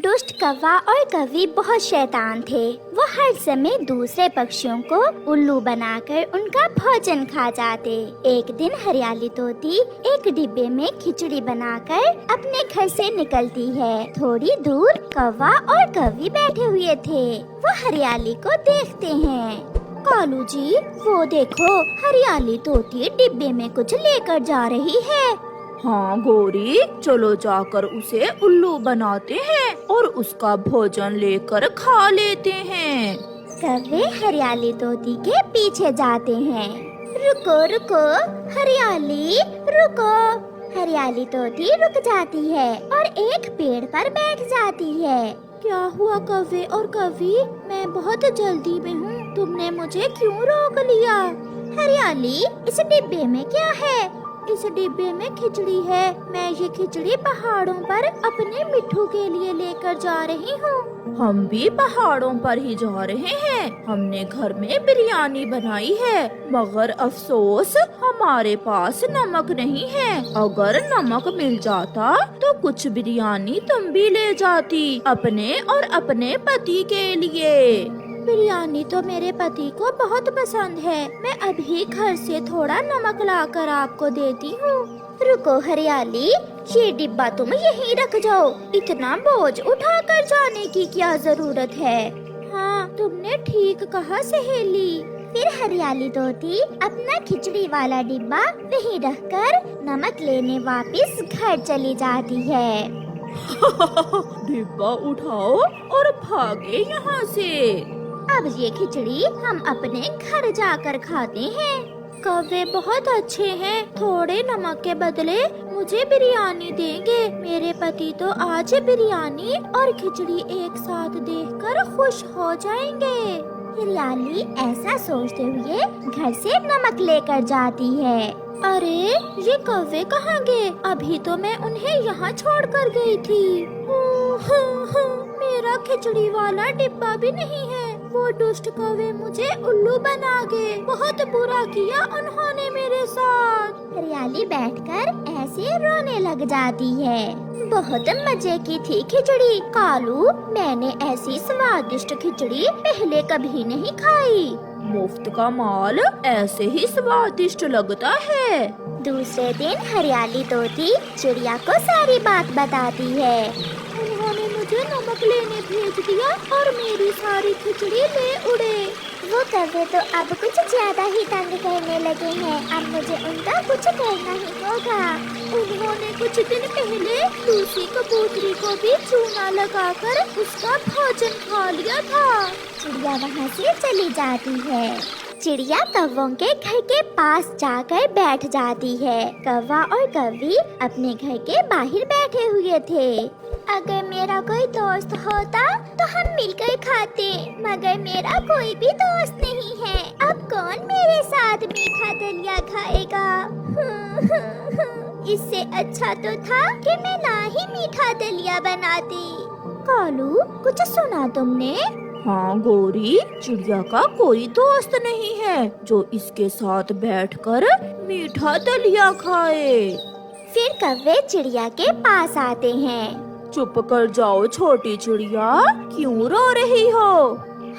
दुष्ट कौवा और कौवी बहुत शैतान थे। वो हर समय दूसरे पक्षियों को उल्लू बनाकर उनका भोजन खा जाते। एक दिन हरियाली तोती एक डिब्बे में खिचड़ी बनाकर अपने घर से निकलती है। थोड़ी दूर कौवा और कौवी बैठे हुए थे। वो हरियाली को देखते हैं। कालू जी, वो देखो, हरियाली तोती डिब्बे में कुछ लेकर जा रही है। हाँ गौरी, चलो जाकर उसे उल्लू बनाते हैं और उसका भोजन लेकर खा लेते हैं। कौवे हरियाली तोती के पीछे जाते हैं। रुको रुको हरियाली, रुको। हरियाली तोती रुक जाती है और एक पेड़ पर बैठ जाती है। क्या हुआ कौवे और कौवी? मैं बहुत जल्दी में हूँ, तुमने मुझे क्यों रोक लिया? हरियाली, इस डिब्बे में क्या है? इस डिब्बे में खिचड़ी है। मैं ये खिचड़ी पहाड़ों पर अपने मिट्ठू के लिए लेकर जा रही हूँ। हम भी पहाड़ों पर ही जा रहे हैं। हमने घर में बिरयानी बनाई है, मगर अफसोस हमारे पास नमक नहीं है। अगर नमक मिल जाता तो कुछ बिरयानी तुम भी ले जाती, अपने और अपने पति के लिए। बिरयानी तो मेरे पति को बहुत पसंद है। मैं अभी घर से थोड़ा नमक लाकर आपको देती हूँ। रुको हरियाली, ये डिब्बा तुम यहीं रख जाओ। इतना बोझ उठाकर जाने की क्या जरूरत है? हाँ, तुमने ठीक कहा सहेली। फिर हरियाली तोती अपना खिचड़ी वाला डिब्बा वहीं रखकर नमक लेने वापस घर चली जाती है। डिब्बा उठाओ और भागे यहाँ से। अब ये खिचड़ी हम अपने घर जाकर खाते हैं। कौवे बहुत अच्छे हैं, थोड़े नमक के बदले मुझे बिरयानी देंगे। मेरे पति तो आज बिरयानी और खिचड़ी एक साथ देखकर खुश हो जाएंगे। हरियाली ऐसा सोचते हुए घर से नमक लेकर जाती है। अरे, ये कौवे कहाँ गए? अभी तो मैं उन्हें यहाँ छोड़कर गई थी। मेरा खिचड़ी वाला डिब्बा भी नहीं है। वो दुष्ट कौवे मुझे उल्लू बना गए। बहुत बुरा किया उन्होंने मेरे साथ। हरियाली बैठकर ऐसे रोने लग जाती है। बहुत मजे की थी खिचड़ी। कालू, मैंने ऐसी स्वादिष्ट खिचड़ी पहले कभी नहीं खाई। मुफ्त का माल ऐसे ही स्वादिष्ट लगता है। दूसरे दिन हरियाली तोती चिड़िया को सारी बात बताती है। उन्होंने मुझे नमक लेने भेज दिया और मेरी सारी खिचड़ी ले उड़े। वो कौवे तो अब कुछ ज्यादा ही तंग करने लगे हैं। अब मुझे उनका कुछ करना ही होगा। उन्होंने कुछ दिन पहले दूसरी कबूतरी को भी चूना लगाकर उसका भोजन खा लिया था। चिड़िया वहाँ से चली जाती है। चिड़िया कौवों के घर के पास जाकर बैठ जाती है। कौवा और कौवी अपने घर के बाहर बैठे हुए थे। अगर मेरा कोई दोस्त होता तो हम मिलकर खाते, मगर मेरा कोई भी दोस्त नहीं है। अब कौन मेरे साथ मीठा दलिया खाएगा? इससे अच्छा तो था कि मैं ना ही मीठा दलिया बनाती। कालू, कुछ सुना तुमने? हाँ गौरी, चिड़िया का कोई दोस्त नहीं है जो इसके साथ बैठकर मीठा दलिया खाए। फिर कौवे चिड़िया के पास आते हैं। चुप कर जाओ छोटी चिड़िया, क्यों रो रही हो?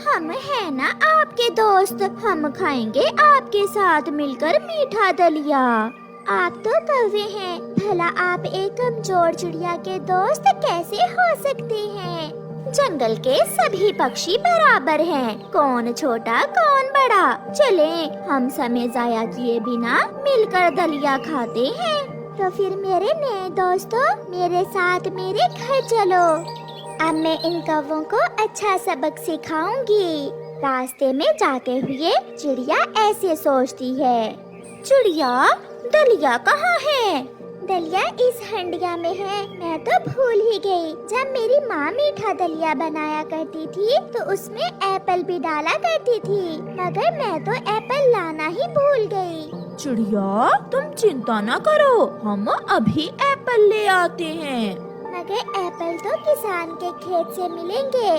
हम है ना आपके दोस्त, हम खाएंगे आपके साथ मिलकर मीठा दलिया। आप तो कौवे हैं, भला आप एक कमजोर चिड़िया के दोस्त कैसे हो सकते हैं? जंगल के सभी पक्षी बराबर हैं, कौन छोटा कौन बड़ा। चलें, हम समय जाया किए बिना मिलकर दलिया खाते हैं। तो फिर मेरे नए दोस्तों, मेरे साथ मेरे घर चलो। अब मैं इन कौवों को अच्छा सबक सिखाऊंगी। रास्ते में जाते हुए चिड़िया ऐसे सोचती है। चिड़िया, दलिया कहाँ है? दलिया इस हंडिया में है। मैं तो भूल ही गई। जब मेरी माँ मीठा दलिया बनाया करती थी तो उसमें एप्पल भी डाला करती थी, मगर मैं तो एप्पल लाना ही भूल गई। चिड़िया, तुम चिंता न करो, हम अभी एप्पल ले आते हैं। मगर एप्पल तो किसान के खेत से मिलेंगे।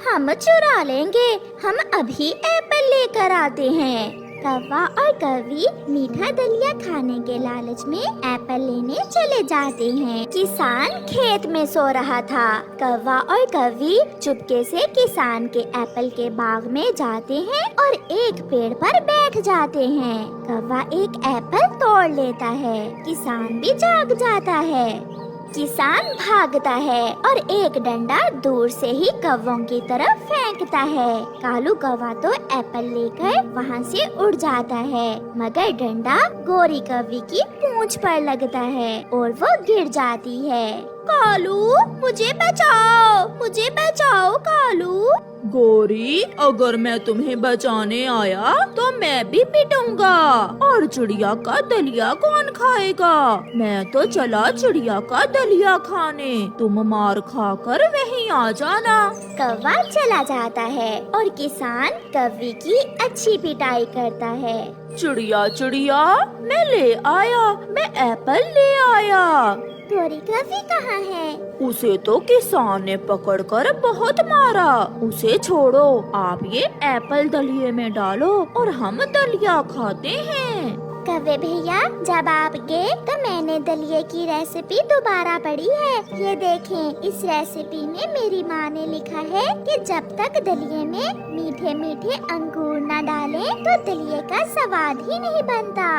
हम चुरा लेंगे। हम अभी एप्पल लेकर आते हैं। कौवा और कौवी मीठा दलिया खाने के लालच में एप्पल लेने चले जाते हैं। किसान खेत में सो रहा था। कौवा और कौवी चुपके से किसान के एप्पल के बाग में जाते हैं और एक पेड़ पर बैठ जाते हैं। कौवा एक एप्पल तोड़ लेता है। किसान भी जाग जाता है। किसान भागता है और एक डंडा दूर से ही कौवों की तरफ फेंकता है। कालू कौवा तो एप्पल लेकर वहाँ से उड़ जाता है, मगर डंडा गोरी कौवी की पूंछ पर लगता है और वो गिर जाती है। कालू, मुझे बचाओ कालू। गोरी, अगर मैं तुम्हें बचाने आया तो मैं भी पिटूंगा। और चिड़िया का दलिया कौन खाएगा? मैं तो चला चिड़िया का दलिया खाने। तुम मार खाकर वहीं आ जाना। कौवा चला जाता है और किसान कौवी की अच्छी पिटाई करता है। चिड़िया चिड़िया, मैं ले आया, मैं एप्पल ले आया। गोरी कौवी कहाँ है? उसे तो किसान ने पकड़कर बहुत मारा। उसे छोड़ो, आप ये एप्पल दलिये में डालो और हम दलिया खाते हैं। कौवे भैया, जब आप गए तो मैंने दलिये की रेसिपी दोबारा पढ़ी है। ये देखें, इस रेसिपी में मेरी माँ ने लिखा है कि जब तक दलिये में मीठे मीठे अंगूर न डालें तो दलिये का स्वाद ही नहीं बनता।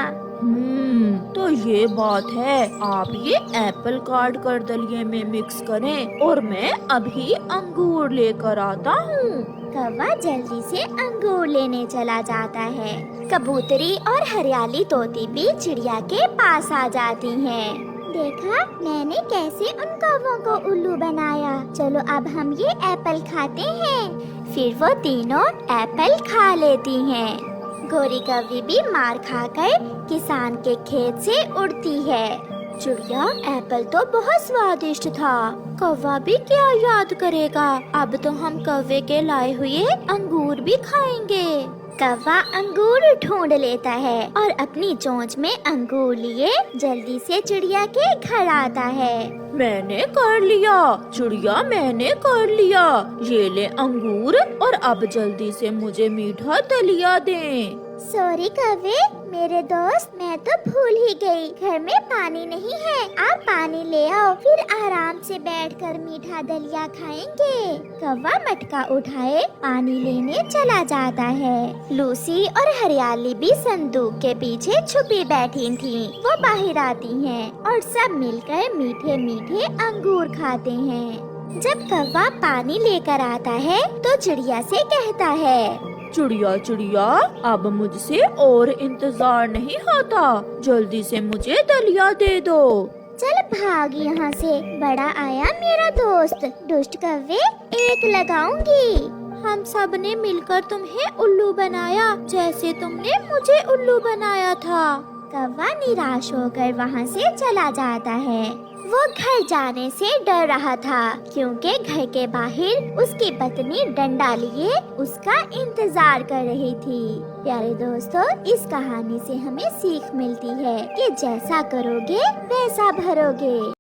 तो ये बात है। आप ये एप्पल काट कर दलिये में मिक्स करें और मैं अभी अंगूर लेकर आता हूँ। कौवा जल्दी से अंगूर लेने चला जाता है। कबूतरी और हरियाली तोती भी चिड़िया के पास आ जाती हैं। देखा, मैंने कैसे उन कौवों को उल्लू बनाया। चलो अब हम ये एप्पल खाते हैं। फिर वो तीनों एप्पल खा लेती हैं। गोरी कौवी भी मार खाकर किसान के खेत से उड़ती है। चिड़िया, एप्पल तो बहुत स्वादिष्ट था। कौवा भी क्या याद करेगा। अब तो हम कौवे के लाए हुए अंगूर भी खाएंगे। कौवा अंगूर ढूंढ लेता है और अपनी चोंच में अंगूर लिए जल्दी से चिड़िया के घर आता है। मैंने कर लिया चिड़िया, मैंने कर लिया। ये ले अंगूर और अब जल्दी से मुझे मीठा दलिया दें। सॉरी कौवे, मेरे दोस्त, मैं तो भूल ही गई। घर में पानी नहीं है। आप पानी ले आओ, फिर आराम से बैठकर मीठा दलिया खाएंगे। कौवा मटका उठाए पानी लेने चला जाता है। लूसी और हरियाली भी संदूक के पीछे छुपी बैठी थीं। वो बाहर आती हैं और सब मिलकर मीठे मीठे अंगूर खाते हैं। जब कौवा पानी लेकर आता है तो चिड़िया से कहता है, चिड़िया चिड़िया, अब मुझसे और इंतजार नहीं होता। जल्दी से मुझे दलिया दे दो। चल भाग यहाँ से, बड़ा आया मेरा दोस्त। दुष्ट कौवे, एक लगाऊंगी। हम सब ने मिलकर तुम्हें उल्लू बनाया, जैसे तुमने मुझे उल्लू बनाया था। कौवा निराश होकर वहाँ से चला जाता है। वो घर जाने से डर रहा था क्योंकि घर के बाहर उसकी पत्नी डंडा लिए उसका इंतजार कर रही थी। प्यारे दोस्तों, इस कहानी से हमें सीख मिलती है कि जैसा करोगे वैसा भरोगे।